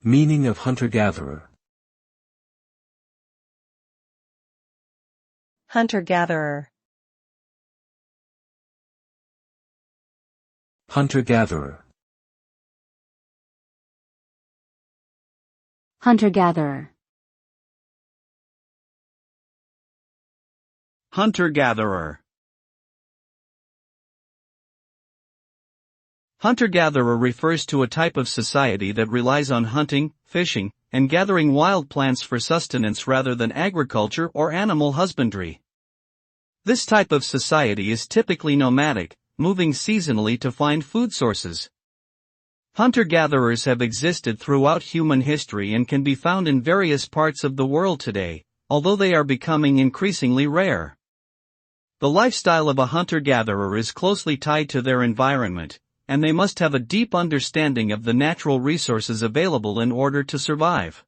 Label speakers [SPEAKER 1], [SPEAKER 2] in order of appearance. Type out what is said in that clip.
[SPEAKER 1] Meaning of hunter-gatherer.
[SPEAKER 2] Hunter-gatherer.
[SPEAKER 1] Hunter-gatherer.
[SPEAKER 3] Hunter-gatherer.
[SPEAKER 4] Hunter-gatherer. Hunter-gatherer refers to a type of society that relies on hunting, fishing, and gathering wild plants for sustenance rather than agriculture or animal husbandry. This type of society is typically nomadic, moving seasonally to find food sources. Hunter-gatherers have existed throughout human history and can be found in various parts of the world today, although they are becoming increasingly rare. The lifestyle of a hunter-gatherer is closely tied to their environment, and they must have a deep understanding of the natural resources available in order to survive.